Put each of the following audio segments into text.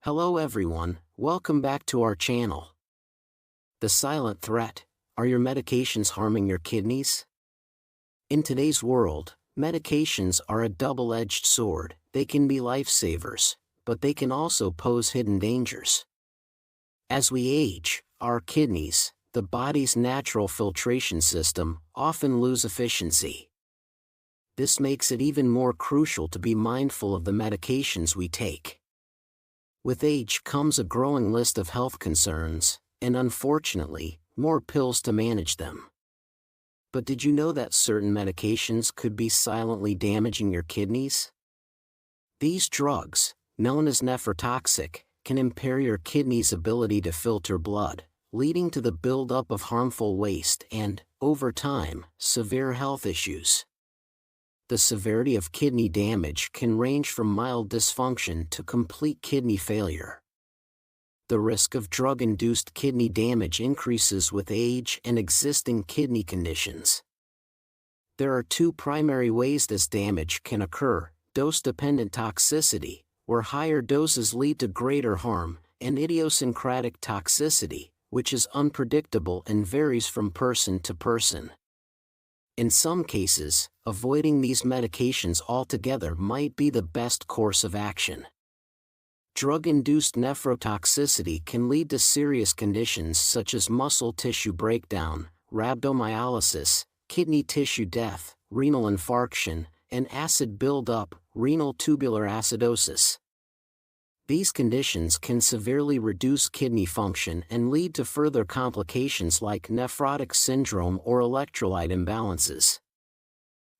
Hello everyone, welcome back to our channel. The silent threat: are your medications harming your kidneys? In today's world, medications are a double-edged sword. They can be lifesavers, but they can also pose hidden dangers. As we age, our kidneys, the body's natural filtration system, often lose efficiency. This makes it even more crucial to be mindful of the medications we take. With age comes a growing list of health concerns, and unfortunately, more pills to manage them. But did you know that certain medications could be silently damaging your kidneys? These drugs, known as nephrotoxic, can impair your kidney's ability to filter blood, leading to the buildup of harmful waste and, over time, severe health issues. The severity of kidney damage can range from mild dysfunction to complete kidney failure. The risk of drug-induced kidney damage increases with age and existing kidney conditions. There are two primary ways this damage can occur: dose-dependent toxicity, where higher doses lead to greater harm, and idiosyncratic toxicity, which is unpredictable and varies from person to person. In some cases, avoiding these medications altogether might be the best course of action. Drug-induced nephrotoxicity can lead to serious conditions such as muscle tissue breakdown, rhabdomyolysis, kidney tissue death, renal infarction, and acid buildup, renal tubular acidosis. These conditions can severely reduce kidney function and lead to further complications like nephrotic syndrome or electrolyte imbalances.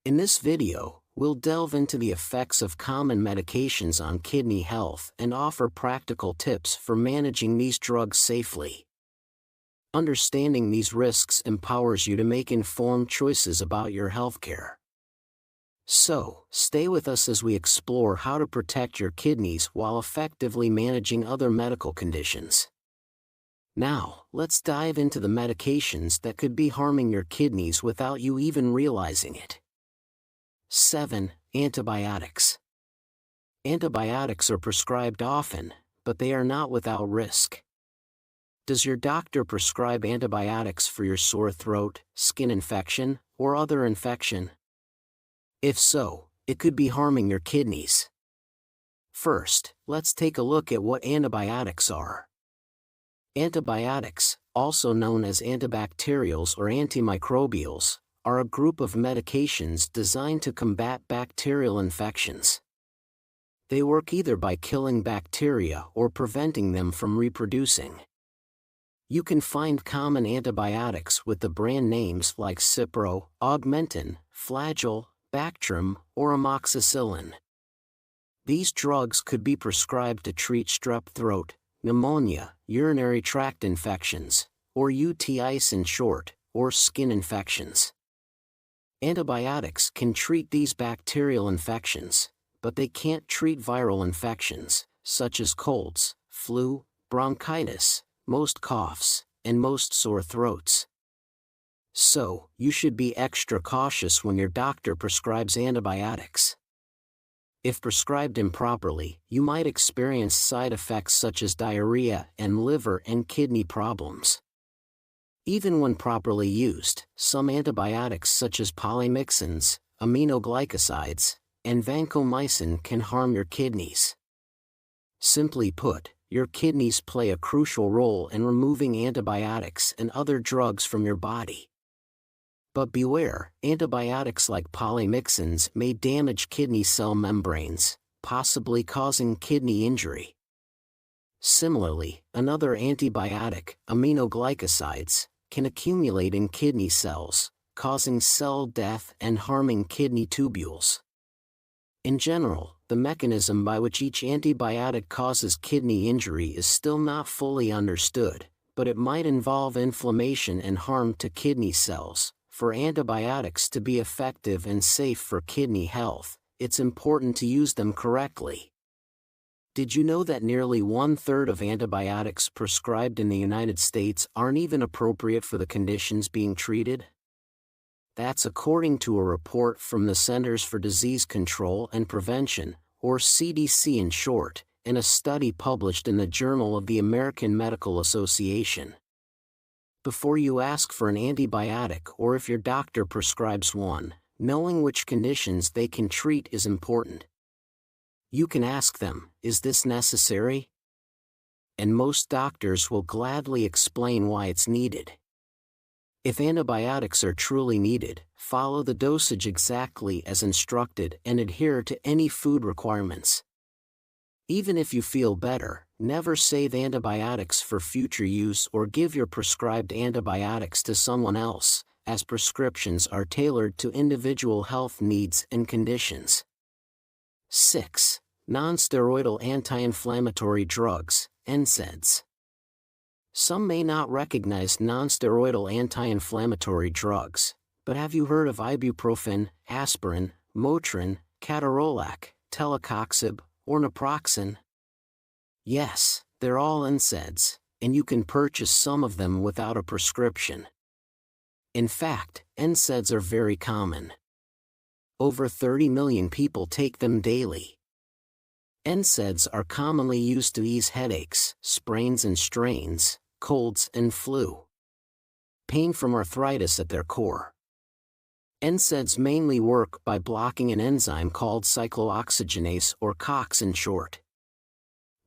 In this video, we'll delve into the effects of common medications on kidney health and offer practical tips for managing these drugs safely. Understanding these risks empowers you to make informed choices about your healthcare. So, stay with us as we explore how to protect your kidneys while effectively managing other medical conditions. Now, let's dive into the medications that could be harming your kidneys without you even realizing it. 7. Antibiotics. Antibiotics are prescribed often, but they are not without risk. Does your doctor prescribe antibiotics for your sore throat, skin infection, or other infection? If so, it could be harming your kidneys. First, let's take a look at what antibiotics are. Antibiotics, also known as antibacterials or antimicrobials, are a group of medications designed to combat bacterial infections. They work either by killing bacteria or preventing them from reproducing. You can find common antibiotics with the brand names like Cipro, Augmentin, Flagyl, Bactrim, or amoxicillin. These drugs could be prescribed to treat strep throat, pneumonia, urinary tract infections, or UTIs in short, or skin infections. Antibiotics can treat these bacterial infections, but they can't treat viral infections, such as colds, flu, bronchitis, most coughs, and most sore throats. So, you should be extra cautious when your doctor prescribes antibiotics. If prescribed improperly, you might experience side effects such as diarrhea and liver and kidney problems. Even when properly used, some antibiotics such as polymyxins, aminoglycosides, and vancomycin can harm your kidneys. Simply put, your kidneys play a crucial role in removing antibiotics and other drugs from your body. But beware, antibiotics like polymyxins may damage kidney cell membranes, possibly causing kidney injury. Similarly, another antibiotic, aminoglycosides, can accumulate in kidney cells, causing cell death and harming kidney tubules. In general, the mechanism by which each antibiotic causes kidney injury is still not fully understood, but it might involve inflammation and harm to kidney cells. For antibiotics to be effective and safe for kidney health, it's important to use them correctly. Did you know that nearly 1/3 of antibiotics prescribed in the United States aren't even appropriate for the conditions being treated? That's according to a report from the Centers for Disease Control and Prevention, or CDC in short, in a study published in the Journal of the American Medical Association. Before you ask for an antibiotic or if your doctor prescribes one, knowing which conditions they can treat is important. You can ask them, "Is this necessary?" And most doctors will gladly explain why it's needed. If antibiotics are truly needed, follow the dosage exactly as instructed and adhere to any food requirements. Even if you feel better, never save antibiotics for future use or give your prescribed antibiotics to someone else, as prescriptions are tailored to individual health needs and conditions. 6. Non-steroidal anti-inflammatory drugs, NSAIDs. Some may not recognize non-steroidal anti-inflammatory drugs, but have you heard of ibuprofen, aspirin, Motrin, ketorolac, telecoxib, or naproxen? Yes, they're all NSAIDs, and you can purchase some of them without a prescription. In fact, NSAIDs are very common. Over 30 million people take them daily. NSAIDs are commonly used to ease headaches, sprains and strains, colds and flu. Pain from arthritis at their core. NSAIDs mainly work by blocking an enzyme called cyclooxygenase, or COX in short.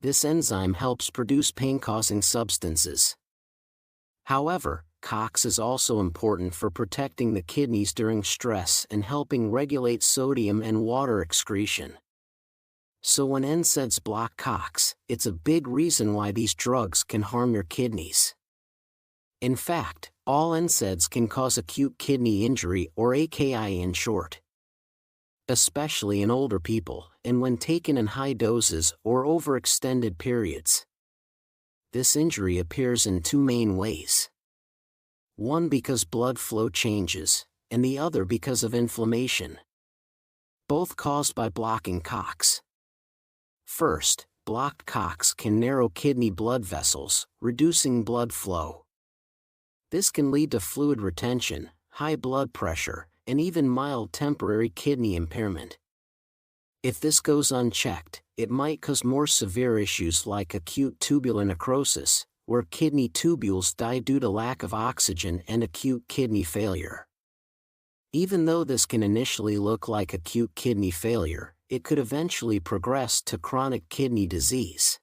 This enzyme helps produce pain-causing substances. However, COX is also important for protecting the kidneys during stress and helping regulate sodium and water excretion. So when NSAIDs block COX, it's a big reason why these drugs can harm your kidneys. In fact, all NSAIDs can cause acute kidney injury, or AKI in short. Especially in older people, and when taken in high doses or over extended periods. This injury appears in two main ways. One because blood flow changes, and the other because of inflammation. Both caused by blocking COX. First, blocked COX can narrow kidney blood vessels, reducing blood flow. This can lead to fluid retention, high blood pressure, and even mild temporary kidney impairment. If this goes unchecked, it might cause more severe issues like acute tubular necrosis, where kidney tubules die due to lack of oxygen, and acute kidney failure. Even though this can initially look like acute kidney failure, it could eventually progress to chronic kidney disease.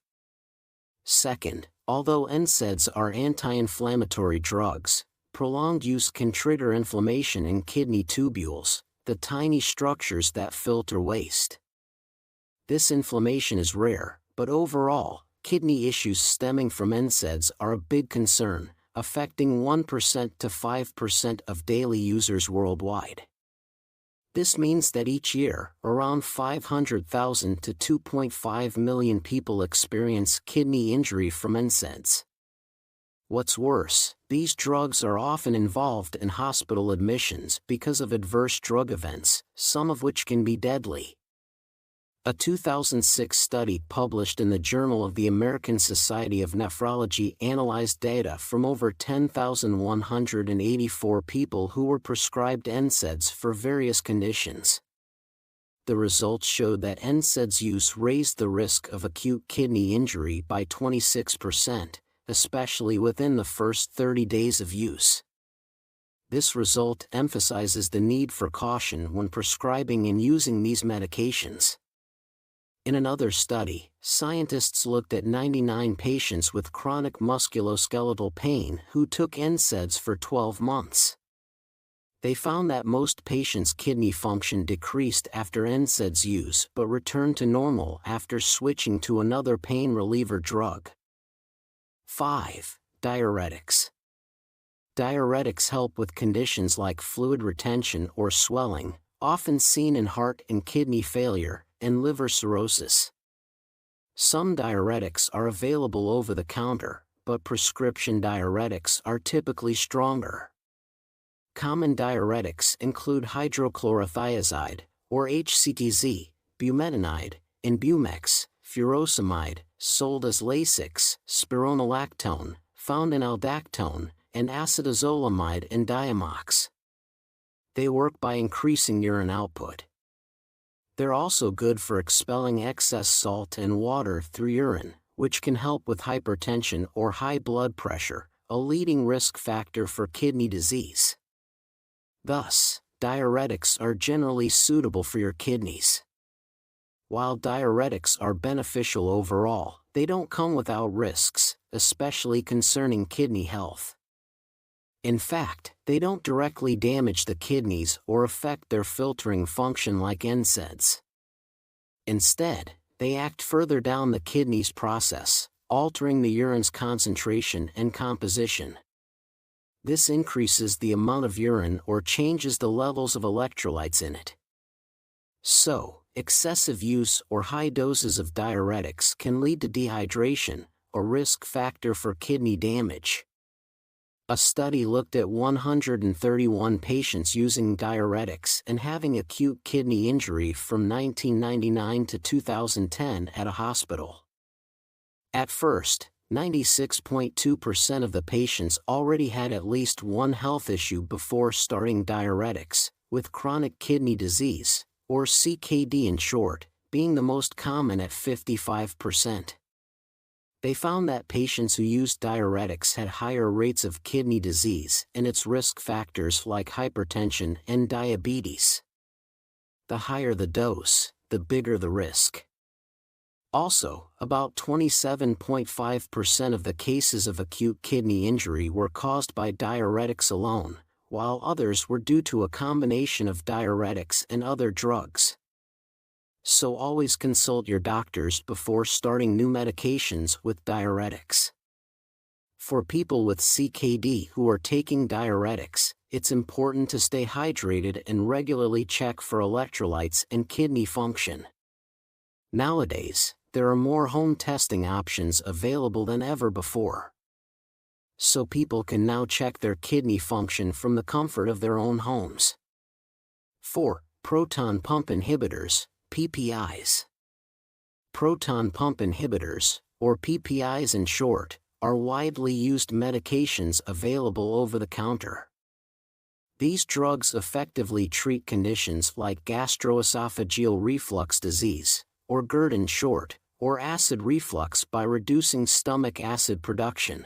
Second, although NSAIDs are anti-inflammatory drugs, prolonged use can trigger inflammation in kidney tubules, the tiny structures that filter waste. This inflammation is rare, but overall, kidney issues stemming from NSAIDs are a big concern, affecting 1% to 5% of daily users worldwide. This means that each year, around 500,000 to 2.5 million people experience kidney injury from NSAIDs. What's worse, these drugs are often involved in hospital admissions because of adverse drug events, some of which can be deadly. A 2006 study published in the Journal of the American Society of Nephrology analyzed data from over 10,184 people who were prescribed NSAIDs for various conditions. The results showed that NSAIDs use raised the risk of acute kidney injury by 26%, especially within the first 30 days of use. This result emphasizes the need for caution when prescribing and using these medications. In another study, scientists looked at 99 patients with chronic musculoskeletal pain who took NSAIDs for 12 months. They found that most patients' kidney function decreased after NSAIDs use but returned to normal after switching to another pain reliever drug. 5. Diuretics. Diuretics help with conditions like fluid retention or swelling, often seen in heart and kidney failure, and liver cirrhosis. Some diuretics are available over the counter, but prescription diuretics are typically stronger. Common diuretics include hydrochlorothiazide, or HCTZ, bumetanide, and Bumex, furosemide, sold as Lasix, spironolactone, found in aldactone, and acetazolamide and Diamox. They work by increasing urine output. They're also good for expelling excess salt and water through urine, which can help with hypertension or high blood pressure, a leading risk factor for kidney disease. Thus, diuretics are generally suitable for your kidneys. While diuretics are beneficial overall, they don't come without risks, especially concerning kidney health. In fact, they don't directly damage the kidneys or affect their filtering function like NSAIDs. Instead, they act further down the kidney's process, altering the urine's concentration and composition. This increases the amount of urine or changes the levels of electrolytes in it. So, excessive use or high doses of diuretics can lead to dehydration, a risk factor for kidney damage. A study looked at 131 patients using diuretics and having acute kidney injury from 1999 to 2010 at a hospital. At first, 96.2% of the patients already had at least one health issue before starting diuretics, with chronic kidney disease, or CKD in short, being the most common at 55%. They found that patients who used diuretics had higher rates of kidney disease and its risk factors like hypertension and diabetes. The higher the dose, the bigger the risk. Also, about 27.5% of the cases of acute kidney injury were caused by diuretics alone, while others were due to a combination of diuretics and other drugs. So always consult your doctors before starting new medications with diuretics. For people with CKD who are taking diuretics, it's important to stay hydrated and regularly check for electrolytes and kidney function. Nowadays, there are more home testing options available than ever before. So people can now check their kidney function from the comfort of their own homes. 4. Proton pump inhibitors, PPIs. Proton pump inhibitors, or PPIs in short, are widely used medications available over the counter. These drugs effectively treat conditions like gastroesophageal reflux disease, or GERD in short, or acid reflux by reducing stomach acid production.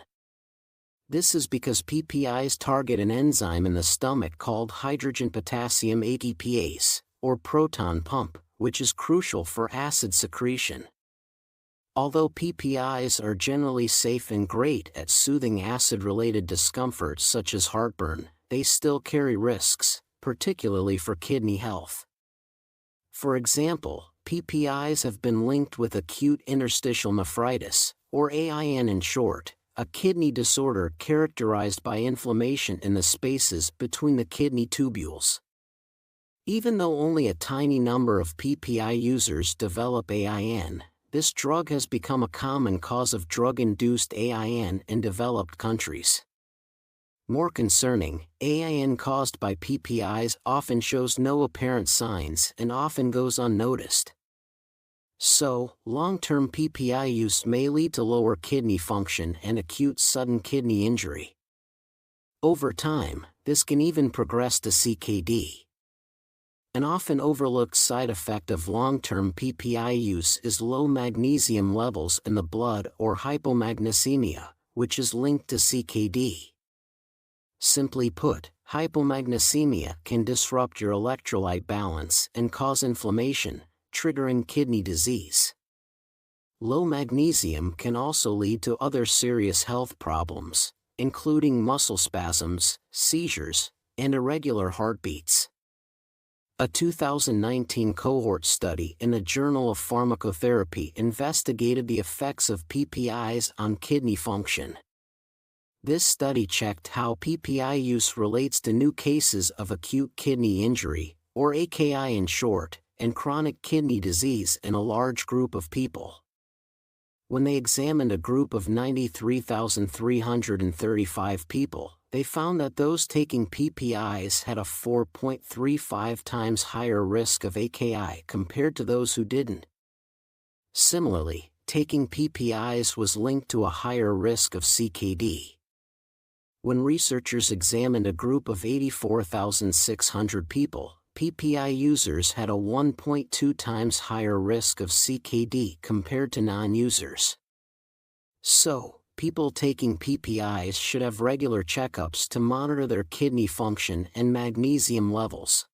This is because PPIs target an enzyme in the stomach called hydrogen potassium ATPase, or proton pump, which is crucial for acid secretion. Although PPIs are generally safe and great at soothing acid-related discomfort such as heartburn, they still carry risks, particularly for kidney health. For example, PPIs have been linked with acute interstitial nephritis, or AIN in short, a kidney disorder characterized by inflammation in the spaces between the kidney tubules. Even though only a tiny number of PPI users develop AIN, this drug has become a common cause of drug-induced AIN in developed countries. More concerning, AIN caused by PPIs often shows no apparent signs and often goes unnoticed. So, long-term PPI use may lead to lower kidney function and acute sudden kidney injury. Over time, this can even progress to CKD. An often overlooked side effect of long-term PPI use is low magnesium levels in the blood or hypomagnesemia, which is linked to CKD. Simply put, hypomagnesemia can disrupt your electrolyte balance and cause inflammation, triggering kidney disease. Low magnesium can also lead to other serious health problems, including muscle spasms, seizures, and irregular heartbeats. A 2019 cohort study in the Journal of Pharmacotherapy investigated the effects of PPIs on kidney function. This study checked how PPI use relates to new cases of acute kidney injury, or AKI in short, and chronic kidney disease in a large group of people. When they examined a group of 93,335 people, they found that those taking PPIs had a 4.35 times higher risk of AKI compared to those who didn't. Similarly, taking PPIs was linked to a higher risk of CKD. When researchers examined a group of 84,600 people, PPI users had a 1.2 times higher risk of CKD compared to non-users. So, people taking PPIs should have regular checkups to monitor their kidney function and magnesium levels.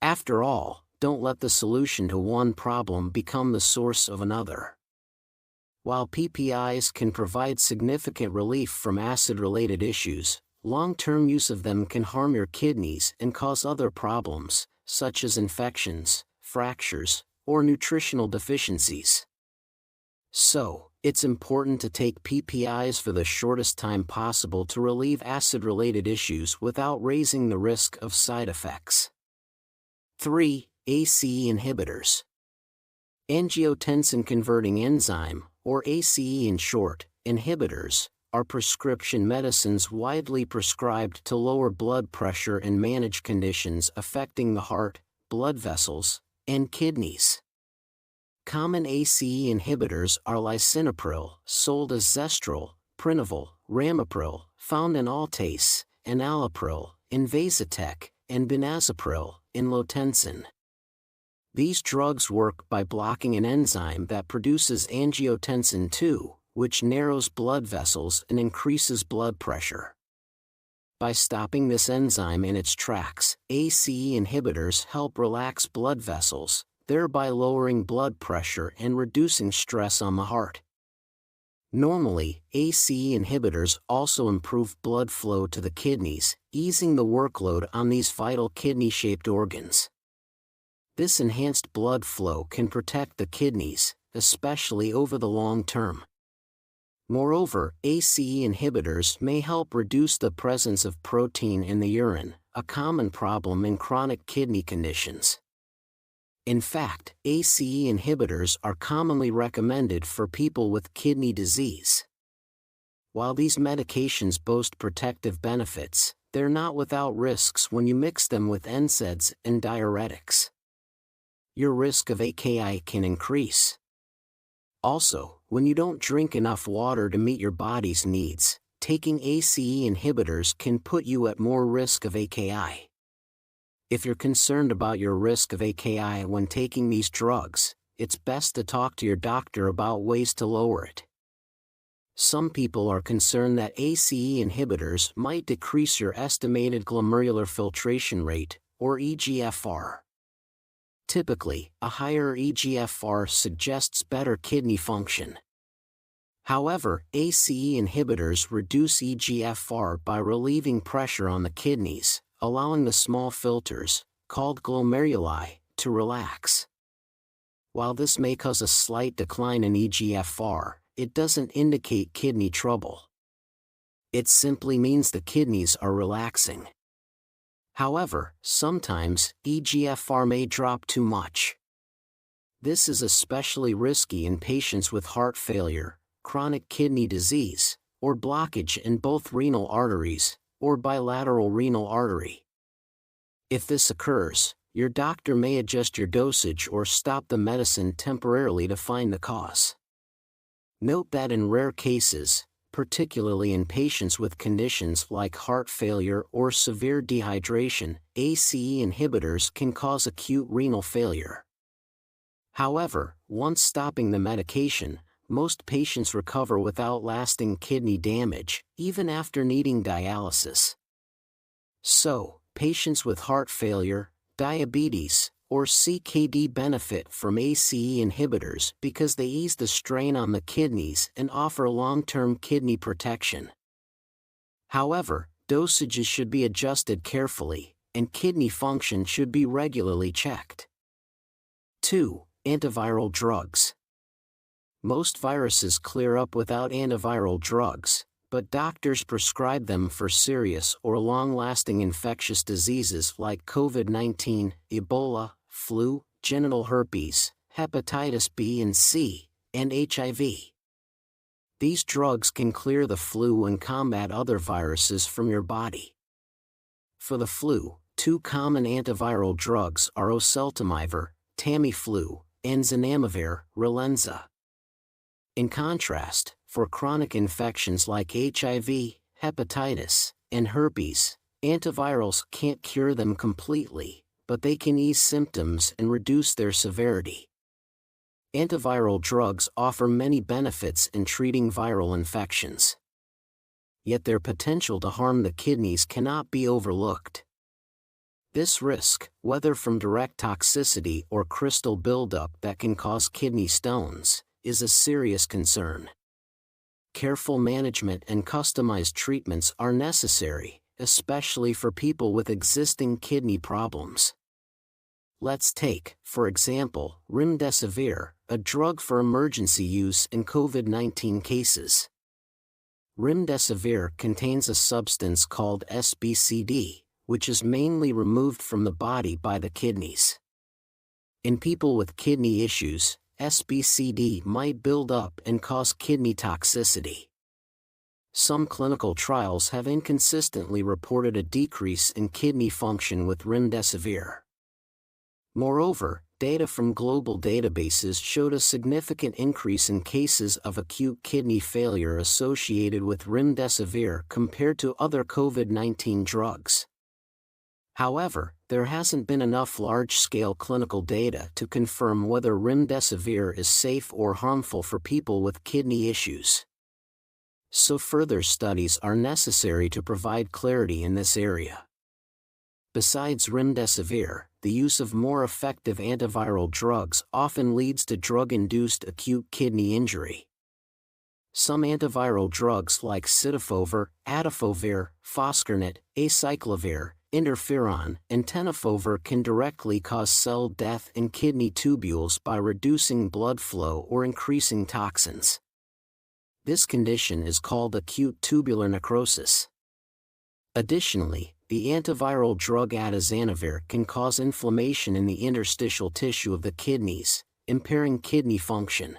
After all, don't let the solution to one problem become the source of another. While PPIs can provide significant relief from acid-related issues, long-term use of them can harm your kidneys and cause other problems, such as infections, fractures, or nutritional deficiencies. So, it's important to take PPIs for the shortest time possible to relieve acid-related issues without raising the risk of side effects. 3. ACE inhibitors. Angiotensin-converting enzyme, or ACE in short, inhibitors, are prescription medicines widely prescribed to lower blood pressure and manage conditions affecting the heart, blood vessels, and kidneys. Common ACE inhibitors are lisinopril, sold as Zestril, Prinaval, Ramipril, found in Altace, enalapril, in Vasitec, and benazepril, in Lotensin. These drugs work by blocking an enzyme that produces angiotensin II, which narrows blood vessels and increases blood pressure. By stopping this enzyme in its tracks, ACE inhibitors help relax blood vessels, thereby lowering blood pressure and reducing stress on the heart. Normally, ACE inhibitors also improve blood flow to the kidneys, easing the workload on these vital kidney-shaped organs. This enhanced blood flow can protect the kidneys, especially over the long term. Moreover, ACE inhibitors may help reduce the presence of protein in the urine, a common problem in chronic kidney conditions. In fact, ACE inhibitors are commonly recommended for people with kidney disease. While these medications boast protective benefits, they're not without risks when you mix them with NSAIDs and diuretics. Your risk of AKI can increase. Also, when you don't drink enough water to meet your body's needs, taking ACE inhibitors can put you at more risk of AKI. If you're concerned about your risk of AKI when taking these drugs, it's best to talk to your doctor about ways to lower it. Some people are concerned that ACE inhibitors might decrease your estimated glomerular filtration rate, or EGFR. Typically, a higher EGFR suggests better kidney function. However, ACE inhibitors reduce EGFR by relieving pressure on the kidneys, allowing the small filters, called glomeruli, to relax. While this may cause a slight decline in EGFR, it doesn't indicate kidney trouble. It simply means the kidneys are relaxing. However, sometimes, EGFR may drop too much. This is especially risky in patients with heart failure, chronic kidney disease, or blockage in both renal arteries, or bilateral renal artery. If this occurs, your doctor may adjust your dosage or stop the medicine temporarily to find the cause. Note that in rare cases, particularly in patients with conditions like heart failure or severe dehydration, ACE inhibitors can cause acute renal failure. However, once stopping the medication, most patients recover without lasting kidney damage, even after needing dialysis. So, patients with heart failure, diabetes, or CKD benefit from ACE inhibitors because they ease the strain on the kidneys and offer long-term kidney protection. However, dosages should be adjusted carefully, and kidney function should be regularly checked. 2. Antiviral drugs. Most viruses clear up without antiviral drugs, but doctors prescribe them for serious or long-lasting infectious diseases like COVID-19, Ebola, flu, genital herpes, hepatitis B and C, and HIV. These drugs can clear the flu and combat other viruses from your body. For the flu, two common antiviral drugs are oseltamivir, Tamiflu, and zanamivir, Relenza. In contrast, for chronic infections like HIV, hepatitis, and herpes, antivirals can't cure them completely, but they can ease symptoms and reduce their severity. Antiviral drugs offer many benefits in treating viral infections. Yet their potential to harm the kidneys cannot be overlooked. This risk, whether from direct toxicity or crystal buildup that can cause kidney stones, is a serious concern. Careful management and customized treatments are necessary, especially for people with existing kidney problems. Let's take, for example, remdesivir, a drug for emergency use in COVID-19 cases. Remdesivir contains a substance called SBCD, which is mainly removed from the body by the kidneys. In people with kidney issues, SBCD might build up and cause kidney toxicity. Some clinical trials have inconsistently reported a decrease in kidney function with remdesivir. Moreover, data from global databases showed a significant increase in cases of acute kidney failure associated with remdesivir compared to other COVID-19 drugs. However, there hasn't been enough large-scale clinical data to confirm whether remdesivir is safe or harmful for people with kidney issues. So further studies are necessary to provide clarity in this area. Besides remdesivir, the use of more effective antiviral drugs often leads to drug-induced acute kidney injury. Some antiviral drugs like cidofovir, adafovir, foscarnet, acyclovir, interferon, and tenofovir can directly cause cell death in kidney tubules by reducing blood flow or increasing toxins. This condition is called acute tubular necrosis. Additionally, the antiviral drug atazanavir can cause inflammation in the interstitial tissue of the kidneys, impairing kidney function.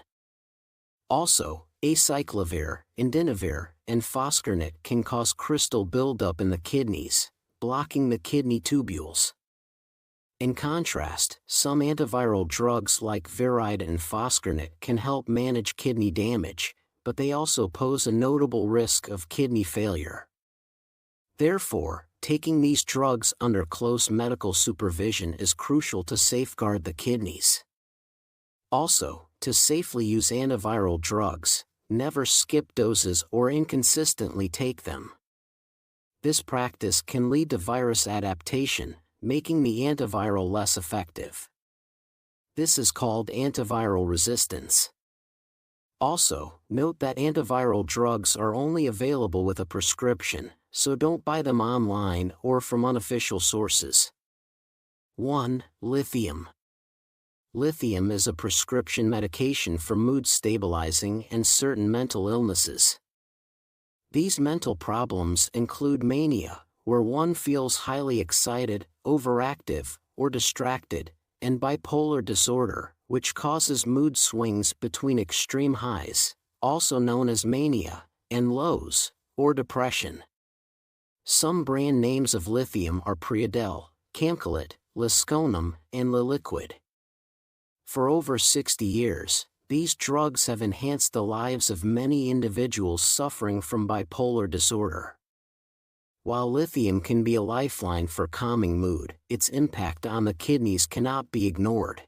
Also, acyclovir, indinavir, and foscarnet can cause crystal buildup in the kidneys, blocking the kidney tubules. In contrast, some antiviral drugs like viride and foscarnet can help manage kidney damage, but they also pose a notable risk of kidney failure. Therefore, taking these drugs under close medical supervision is crucial to safeguard the kidneys. Also, to safely use antiviral drugs, never skip doses or inconsistently take them. This practice can lead to virus adaptation, making the antiviral less effective. This is called antiviral resistance. Also, note that antiviral drugs are only available with a prescription, so don't buy them online or from unofficial sources. 1. Lithium. Lithium is a prescription medication for mood stabilizing and certain mental illnesses. These mental problems include mania, where one feels highly excited, overactive, or distracted, and bipolar disorder, which causes mood swings between extreme highs, also known as mania, and lows, or depression. Some brand names of lithium are Priadel, Camcolit, Lisconum, and Liliquid. For over 60 years, these drugs have enhanced the lives of many individuals suffering from bipolar disorder. While lithium can be a lifeline for calming mood, its impact on the kidneys cannot be ignored.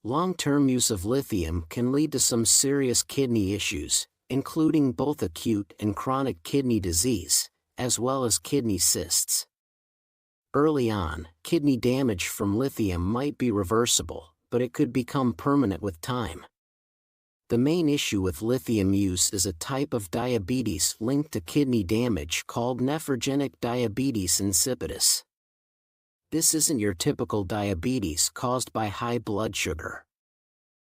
Long-term use of lithium can lead to some serious kidney issues, including both acute and chronic kidney disease, as well as kidney cysts. Early on, kidney damage from lithium might be reversible, but it could become permanent with time. The main issue with lithium use is a type of diabetes linked to kidney damage called nephrogenic diabetes insipidus. This isn't your typical diabetes caused by high blood sugar.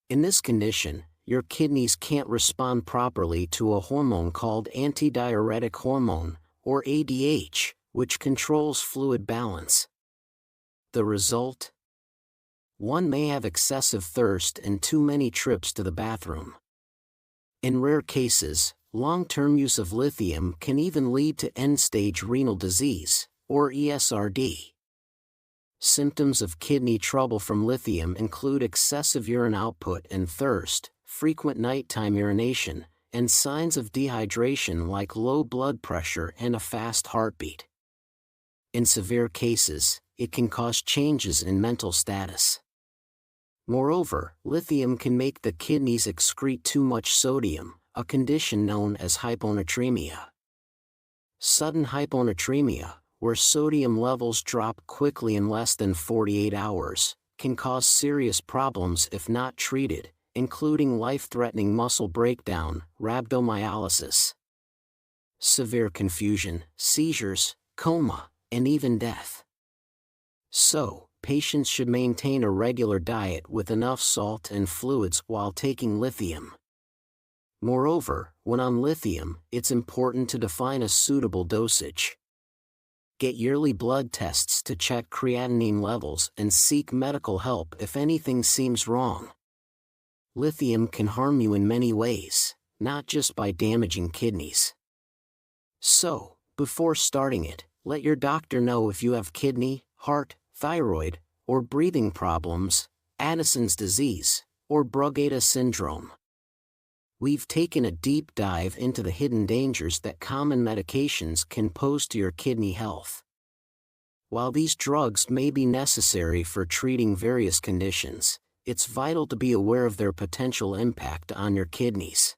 In this condition, your kidneys can't respond properly to a hormone called antidiuretic hormone, or ADH, which controls fluid balance. The result? One may have excessive thirst and too many trips to the bathroom. In rare cases, long-term use of lithium can even lead to end-stage renal disease, or ESRD. Symptoms of kidney trouble from lithium include excessive urine output and thirst, frequent nighttime urination, and signs of dehydration like low blood pressure and a fast heartbeat. In severe cases, it can cause changes in mental status. Moreover, lithium can make the kidneys excrete too much sodium, a condition known as hyponatremia. Sudden hyponatremia, where sodium levels drop quickly in less than 48 hours, can cause serious problems if not treated, including life-threatening muscle breakdown, rhabdomyolysis, severe confusion, seizures, coma, and even death. So, patients should maintain a regular diet with enough salt and fluids while taking lithium. Moreover, when on lithium, it's important to define a suitable dosage. Get yearly blood tests to check creatinine levels and seek medical help if anything seems wrong. Lithium can harm you in many ways, not just by damaging kidneys. So, before starting it, let your doctor know if you have kidney, heart, thyroid, or breathing problems, Addison's disease, or Brugada syndrome. We've taken a deep dive into the hidden dangers that common medications can pose to your kidney health. While these drugs may be necessary for treating various conditions, it's vital to be aware of their potential impact on your kidneys.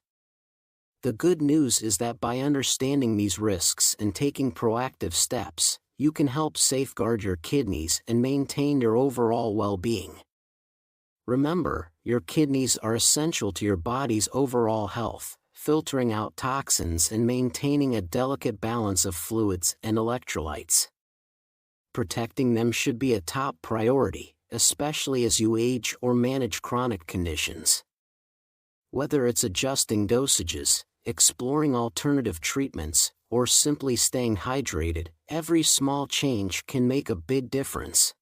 The good news is that by understanding these risks and taking proactive steps, you can help safeguard your kidneys and maintain your overall well-being. Remember, your kidneys are essential to your body's overall health, filtering out toxins and maintaining a delicate balance of fluids and electrolytes. Protecting them should be a top priority, especially as you age or manage chronic conditions. Whether it's adjusting dosages, exploring alternative treatments, or simply staying hydrated, every small change can make a big difference.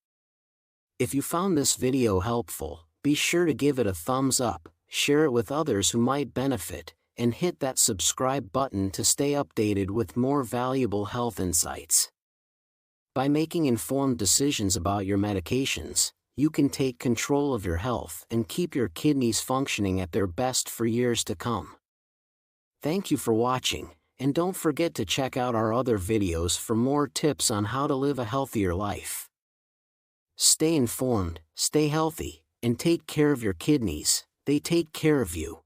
If you found this video helpful, be sure to give it a thumbs up, share it with others who might benefit, and hit that subscribe button to stay updated with more valuable health insights. By making informed decisions about your medications, you can take control of your health and keep your kidneys functioning at their best for years to come. Thank you for watching, and don't forget to check out our other videos for more tips on how to live a healthier life. Stay informed, stay healthy, and take care of your kidneys. They take care of you.